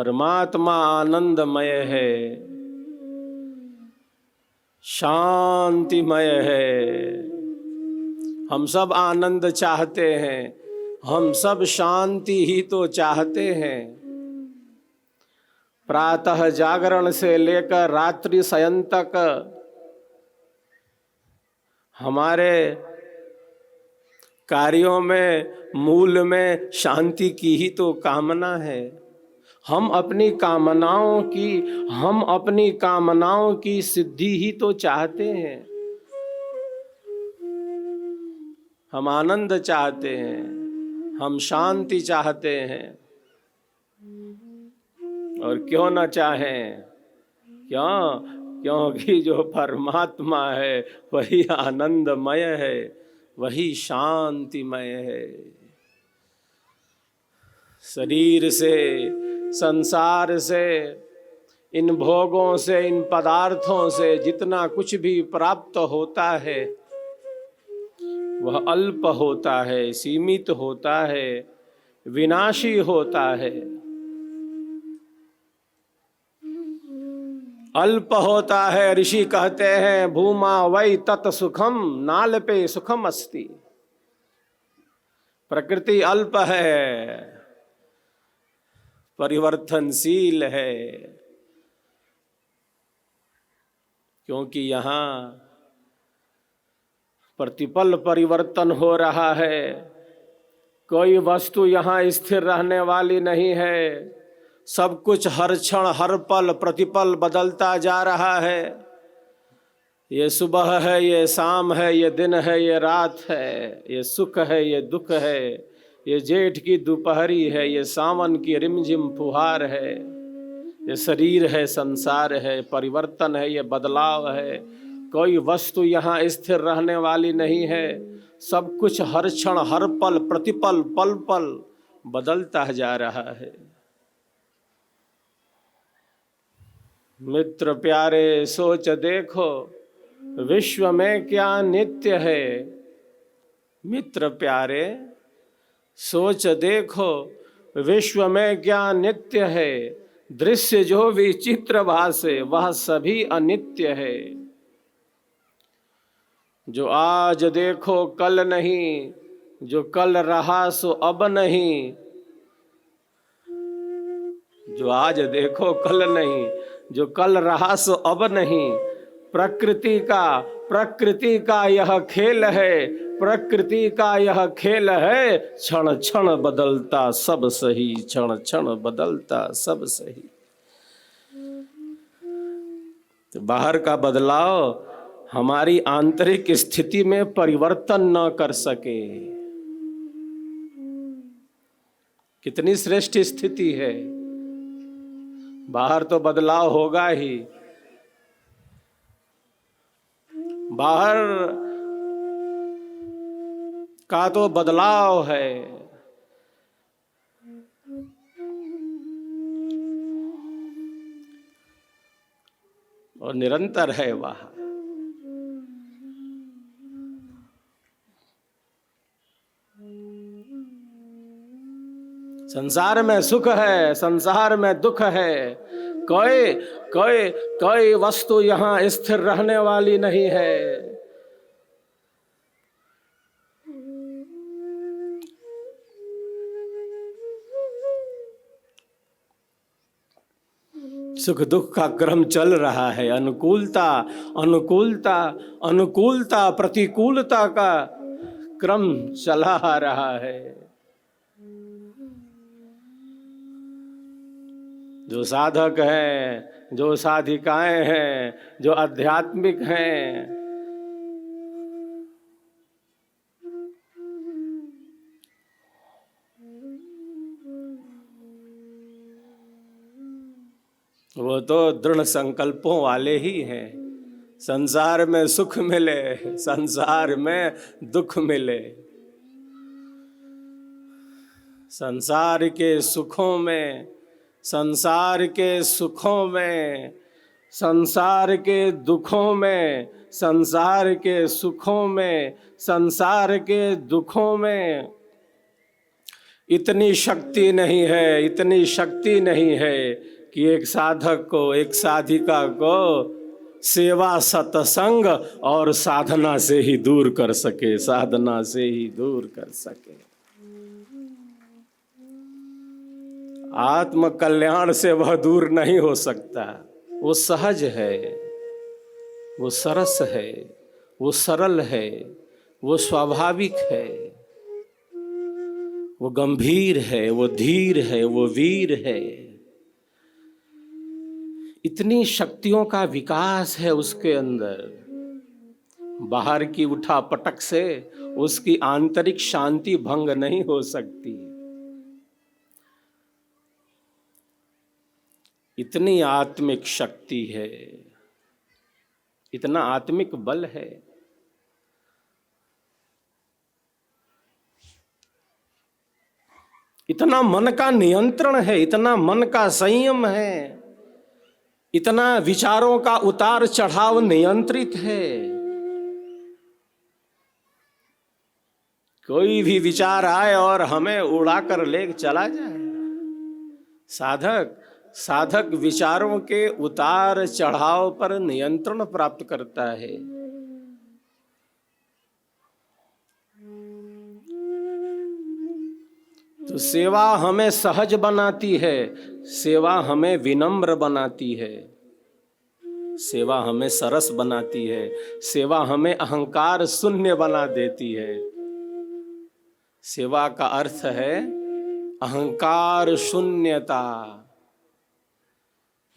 परमात्मा आनंदमय है, शांतिमय है। हम सब आनंद चाहते हैं, हम सब शांति ही तो चाहते हैं। प्रातः जागरण से लेकर रात्रि शयन तक हमारे कार्यों में, मूल में शांति की ही तो कामना है। हम अपनी कामनाओं की सिद्धि ही तो चाहते हैं। हम आनंद चाहते हैं, हम शांति चाहते हैं। और क्यों न चाहें? क्योंकि जो परमात्मा है वही आनंदमय है, वही शांतिमय है। शरीर से, संसार से, इन भोगों से, इन पदार्थों से जितना कुछ भी प्राप्त होता है वह अल्प होता है, सीमित होता है, विनाशी होता है। अल्प होता है। ऋषि कहते हैं भूमा वै तत् सुखम नालपे सुखम अस्ति। प्रकृति अल्प है, परिवर्तनशील है, क्योंकि यहाँ प्रतिपल परिवर्तन हो रहा है। कोई वस्तु यहाँ स्थिर रहने वाली नहीं है। सब कुछ हर क्षण, हर पल, प्रतिपल बदलता जा रहा है। ये सुबह है, ये शाम है, ये दिन है, ये रात है, ये सुख है, ये दुख है, ये जेठ की दोपहरी है, ये सावन की रिमझिम फुहार है, ये शरीर है, संसार है, परिवर्तन है, ये बदलाव है। कोई वस्तु यहाँ स्थिर रहने वाली नहीं है। सब कुछ हर क्षण, हर पल, प्रतिपल, पल पल बदलता जा रहा है। मित्र प्यारे सोच देखो, विश्व में क्या नित्य है। मित्र प्यारे सोच देखो, विश्व में क्या नित्य है। दृश्य जो विचित्र भासे वह सभी अनित्य है। जो आज देखो कल नहीं, जो कल रहा सो अब नहीं। जो आज देखो कल नहीं, जो कल रहा सो अब नहीं। प्रकृति का यह खेल है, प्रकृति का यह खेल है। क्षण क्षण बदलता सब सही, क्षण क्षण बदलता सब सही। तो बाहर का बदलाव हमारी आंतरिक स्थिति में परिवर्तन न कर सके। कितनी श्रेष्ठ स्थिति है। बाहर तो बदलाव होगा ही, बाहर का तो बदलाव है, और निरंतर है वह। संसार में सुख है, संसार में दुख है। कोई वस्तु यहाँ स्थिर रहने वाली नहीं है। सुख दुख का क्रम चल रहा है। अनुकूलता प्रतिकूलता का क्रम चला आ रहा है। जो साधक हैं, जो साधिकाएं हैं, जो आध्यात्मिक हैं, वो तो दृढ़ संकल्पों वाले ही हैं। संसार में सुख मिले, संसार में दुख मिले। संसार के सुखों में, संसार के सुखों में, संसार के दुखों में, संसार के सुखों में, संसार के दुखों में, इतनी शक्ति नहीं है, इतनी शक्ति नहीं है कि एक साधक को, एक साधिका को सेवा सत्संग और साधना से ही दूर कर सके, साधना से ही दूर कर सके। आत्म कल्याण से वह दूर नहीं हो सकता। वो सहज है, वो सरस है, वो सरल है, वो स्वाभाविक है, वो गंभीर है, वो धीर है, वो वीर है। इतनी शक्तियों का विकास है उसके अंदर। बाहर की उठा पटक से उसकी आंतरिक शांति भंग नहीं हो सकती। इतनी आत्मिक शक्ति है, इतना आत्मिक बल है। इतना मन का नियंत्रण है, इतना मन का संयम है, इतना विचारों का उतार चढ़ाव नियंत्रित है। कोई भी विचार आए और हमें उड़ाकर ले चला जाए। साधक विचारों के उतार चढ़ाव पर नियंत्रण प्राप्त करता है। तो सेवा हमें सहज बनाती है, सेवा हमें विनम्र बनाती है, सेवा हमें सरस बनाती है, सेवा हमें अहंकार शून्य बना देती है। सेवा का अर्थ है अहंकार शून्यता।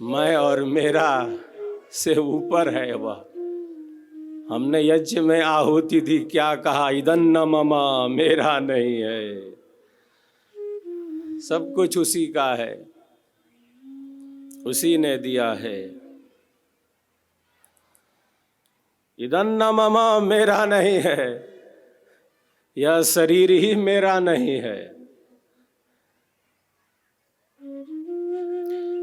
मैं और मेरा से ऊपर है वह। हमने यज्ञ में आहुति दी, क्या कहा? इदन्न मम, मेरा नहीं है, सब कुछ उसी का है, उसी ने दिया है। इदन्न मम, मेरा नहीं है, यह शरीर ही मेरा नहीं है।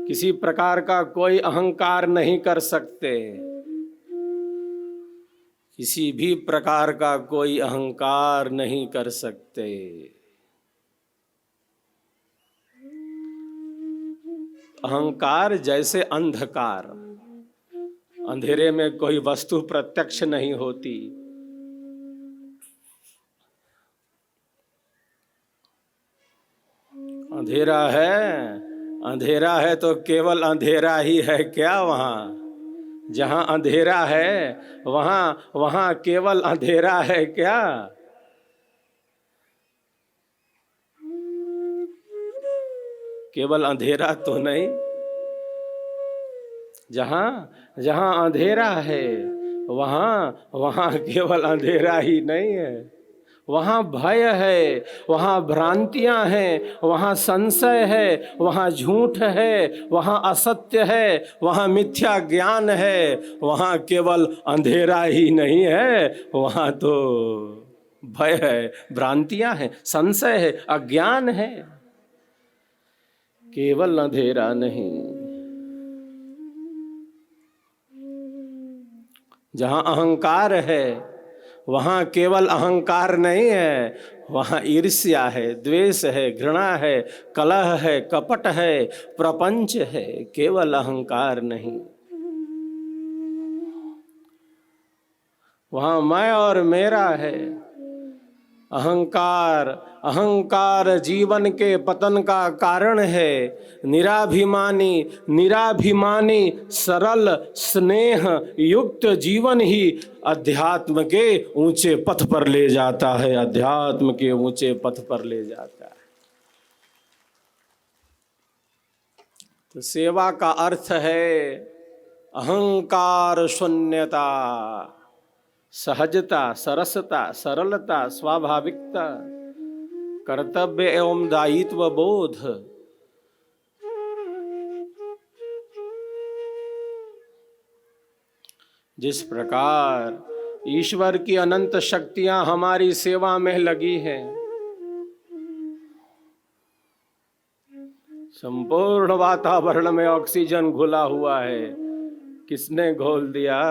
किसी प्रकार का कोई अहंकार नहीं कर सकते, किसी भी प्रकार का कोई अहंकार नहीं कर सकते। अहंकार जैसे अंधकार, अंधेरे में कोई वस्तु प्रत्यक्ष नहीं होती। अंधेरा है, अंधेरा है तो केवल अंधेरा ही है क्या? वहां जहां अंधेरा है वहां केवल अंधेरा है क्या? केवल अंधेरा तो नहीं। जहां अंधेरा है वहां केवल अंधेरा ही नहीं है। वहां भय है, वहां भ्रांतियां हैं, वहां संशय है, वहां झूठ है, वहां असत्य है, वहां मिथ्या ज्ञान है। वहां केवल अंधेरा ही नहीं है, वहां तो भय है, भ्रांतियां हैं, संशय है, अज्ञान है। केवल अंधेरा नहीं। जहां अहंकार है वहां केवल अहंकार नहीं है, वहां ईर्ष्या है, द्वेष है, घृणा है, कलह है, कपट है, प्रपंच है, केवल अहंकार नहीं। वहां मैं और मेरा है। अहंकार जीवन के पतन का कारण है। निराभिमानी सरल स्नेह युक्त जीवन ही अध्यात्म के ऊंचे पथ पर ले जाता है, अध्यात्म के ऊंचे पथ पर ले जाता है। तो सेवा का अर्थ है अहंकार शून्यता, सहजता, सरसता, सरलता, स्वाभाविकता, कर्तव्य एवं दायित्व बोध। जिस प्रकार ईश्वर की अनंत शक्तियां हमारी सेवा में लगी हैं, संपूर्ण वातावरण में ऑक्सीजन घुला हुआ है, किसने घोल दिया?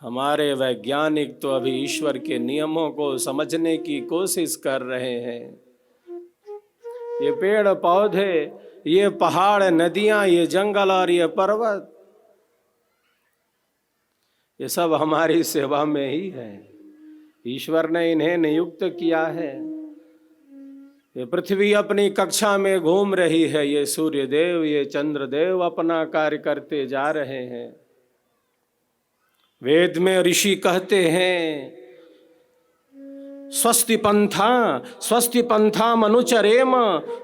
हमारे वैज्ञानिक तो अभी ईश्वर के नियमों को समझने की कोशिश कर रहे हैं। ये पेड़ पौधे, ये पहाड़, नदियां, ये जंगल और ये पर्वत, ये सब हमारी सेवा में ही है। ईश्वर ने इन्हें नियुक्त किया है। ये पृथ्वी अपनी कक्षा में घूम रही है, ये सूर्य देव, ये चंद्र देव अपना कार्य करते जा रहे हैं। वेद में ऋषि कहते हैं, स्वस्ति पंथा मनुचरेम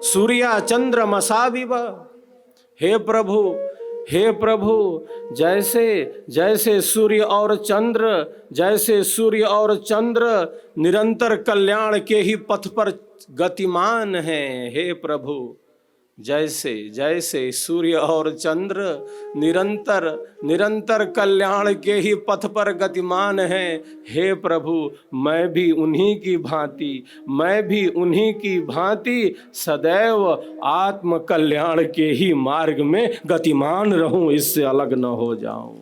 सूर्या चंद्रमसाविव। हे प्रभु, हे प्रभु, जैसे जैसे सूर्य और चंद्र निरंतर कल्याण के ही पथ पर गतिमान हैं। हे प्रभु, जैसे जैसे सूर्य और चंद्र निरंतर कल्याण के ही पथ पर गतिमान हैं, हे प्रभु, मैं भी उन्हीं की भांति सदैव आत्म कल्याण के ही मार्ग में गतिमान रहूं, इससे अलग न हो जाऊं।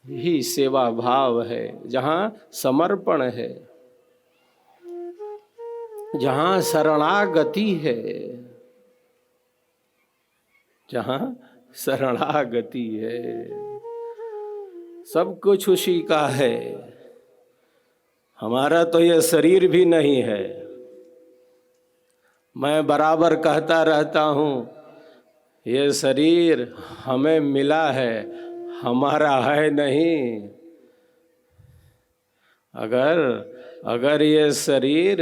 यही सेवा भाव है, जहां समर्पण है, जहां शरणागति है, जहां शरणागति है, सब कुछ उसी का है। हमारा तो ये शरीर भी नहीं है। मैं बराबर कहता रहता हूं, ये शरीर हमें मिला है, हमारा है नहीं। अगर ये शरीर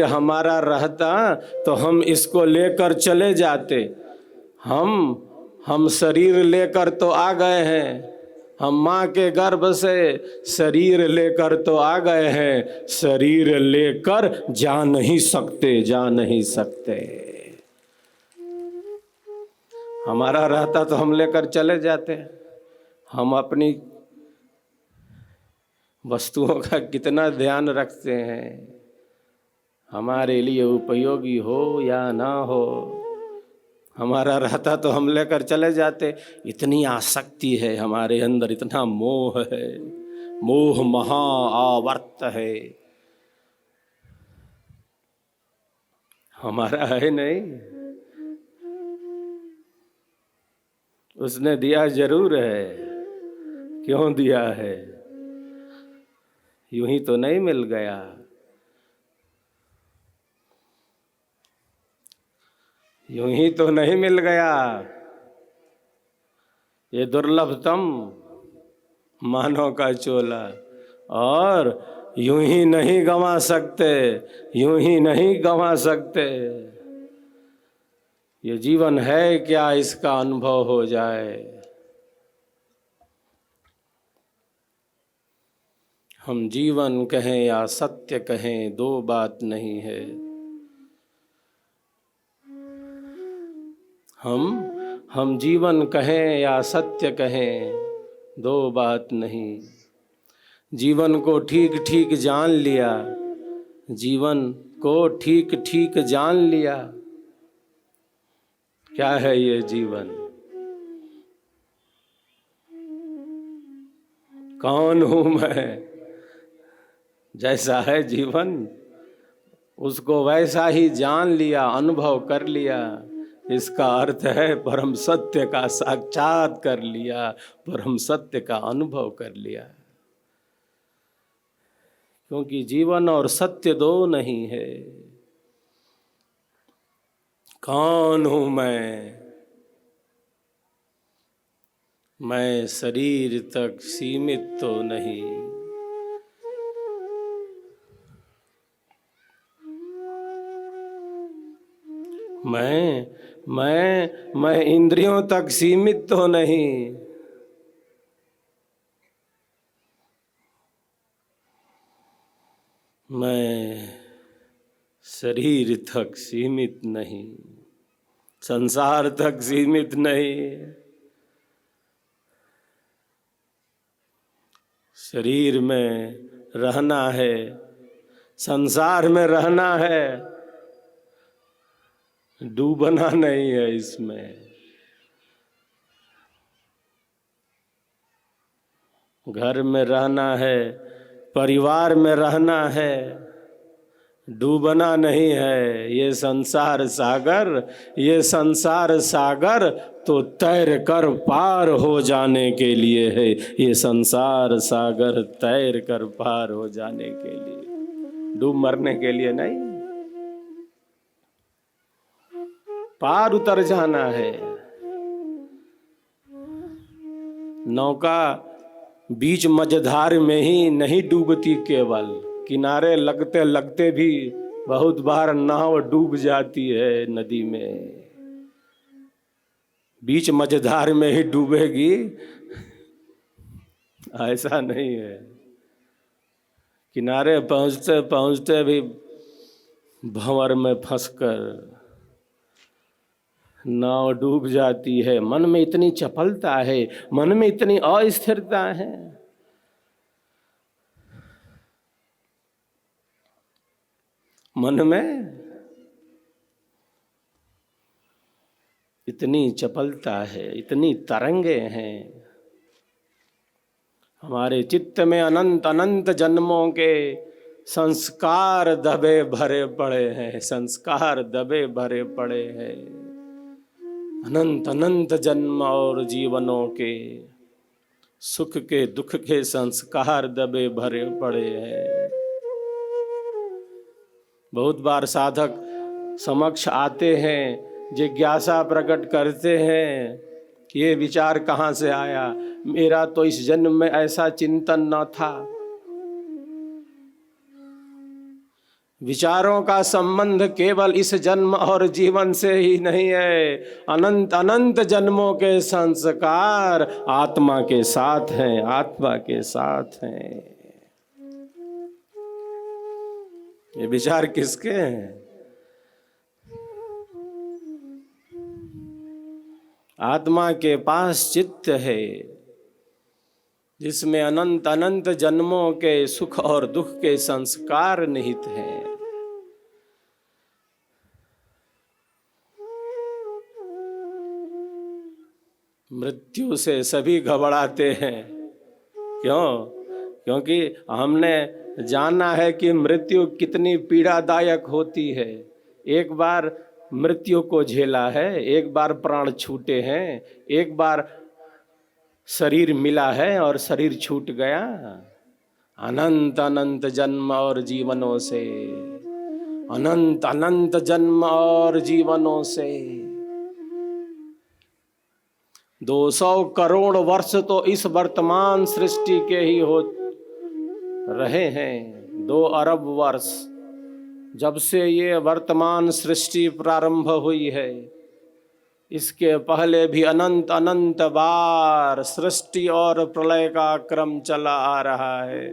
हमारा रहता, तो हम इसको लेकर चले जाते। हम शरीर लेकर तो आ गए हैं, हम माँ के गर्भ से शरीर लेकर तो आ गए हैं, शरीर लेकर जा नहीं सकते। हमारा रहता तो हम लेकर चले जाते। हम अपनी वस्तुओं का कितना ध्यान रखते हैं, हमारे लिए उपयोगी हो या ना हो। हमारा रहता तो हम लेकर चले जाते। इतनी आसक्ति है हमारे अंदर, इतना मोह है, मोह महा आवर्त है। हमारा है नहीं। उसने दिया जरूर है, क्यों दिया है? यूं ही तो नहीं मिल गया। यूं ही तो नहीं मिल गया। ये दुर्लभतम मानव का चोला, और यूं ही नहीं गंवा सकते। ये जीवन है क्या, इसका अनुभव हो जाए। हम जीवन कहें या सत्य कहें, दो बात नहीं है। हम जीवन कहें या सत्य कहें, दो बात नहीं। जीवन को ठीक ठीक जान लिया। क्या है ये जीवन? कौन हूं मैं? जैसा है जीवन, उसको वैसा ही जान लिया, अनुभव कर लिया। इसका अर्थ है परम सत्य का साक्षात कर लिया, परम सत्य का अनुभव कर लिया। क्योंकि जीवन और सत्य दो नहीं है। कौन हूं मैं शरीर तक सीमित तो नहीं। मैं इंद्रियों तक सीमित तो नहीं। मैं शरीर तक सीमित नहीं, संसार तक सीमित नहीं। शरीर में रहना है, संसार में रहना है, डूबना नहीं है इसमें। घर में रहना है, परिवार में रहना है, डूबना नहीं है। ये संसार सागर, ये संसार सागर तो तैर कर पार हो जाने के लिए है। ये संसार सागर तैर कर पार हो जाने के लिए, डूब मरने के लिए नहीं। पार उतर जाना है। नौका बीच मझधार में ही नहीं डूबती, केवल किनारे लगते लगते भी बहुत बार नाव डूब जाती है नदी में। बीच मझधार में ही डूबेगी ऐसा नहीं है। किनारे पहुंचते पहुंचते भी भंवर में फंसकर नाव डूब जाती है। मन में इतनी चपलता है, मन में इतनी अस्थिरता है। मन में इतनी चपलता है, इतनी तरंगे हैं। हमारे चित्त में अनंत अनंत जन्मों के संस्कार दबे भरे पड़े हैं, संस्कार दबे भरे पड़े हैं। अनंत अनंत जन्म और जीवनों के सुख के दुख के संस्कार दबे भरे पड़े हैं। बहुत बार साधक समक्ष आते हैं, जिज्ञासा प्रकट करते हैं कि ये विचार कहाँ से आया, मेरा तो इस जन्म में ऐसा चिंतन न था। विचारों का संबंध केवल इस जन्म और जीवन से ही नहीं है, अनंत अनंत जन्मों के संस्कार आत्मा के साथ हैं, आत्मा के साथ हैं। ये विचार किसके हैं? आत्मा के पास चित्त है जिसमें अनंत अनंत जन्मों के सुख और दुख के संस्कार निहित हैं। मृत्यु से सभी घबराते हैं। क्यों? क्योंकि हमने जाना है कि मृत्यु कितनी पीड़ादायक होती है। एक बार मृत्यु को झेला है, एक बार प्राण छूटे हैं, एक बार शरीर मिला है और शरीर छूट गया। अनंत अनंत जन्म और जीवनों से, अनंत अनंत जन्म और जीवनों से 200 करोड़ वर्ष तो इस वर्तमान सृष्टि के ही हो रहे हैं। 2 अरब वर्ष जब से ये वर्तमान सृष्टि प्रारंभ हुई है, इसके पहले भी अनंत अनंत बार सृष्टि और प्रलय का क्रम चला आ रहा है।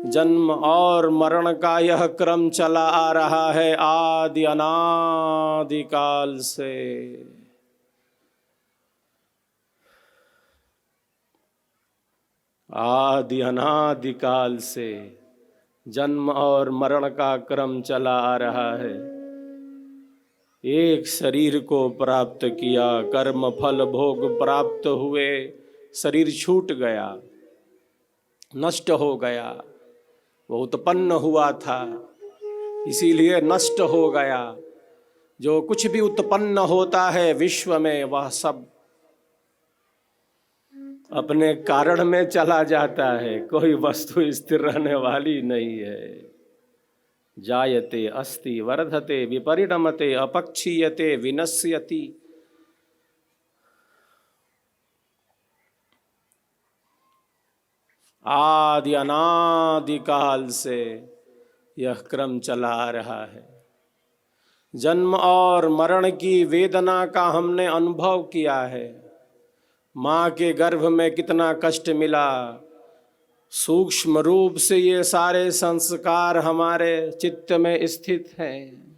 जन्म और मरण का यह क्रम चला आ रहा है आदि अनादि काल से। आदि अनादि काल से जन्म और मरण का क्रम चला आ रहा है। एक शरीर को प्राप्त किया, कर्म फल भोग प्राप्त हुए, शरीर छूट गया, नष्ट हो गया। वो उत्पन्न हुआ था इसीलिए नष्ट हो गया। जो कुछ भी उत्पन्न होता है विश्व में, वह सब अपने कारण में चला जाता है। कोई वस्तु स्थिर रहने वाली नहीं है। जायते अस्ति वर्धते विपरिणमते अपक्षीयते विनश्यति। आदि अनादि काल से यह क्रम चला आ रहा है। जन्म और मरण की वेदना का हमने अनुभव किया है। माँ के गर्भ में कितना कष्ट मिला, सूक्ष्म रूप से ये सारे संस्कार हमारे चित्त में स्थित हैं।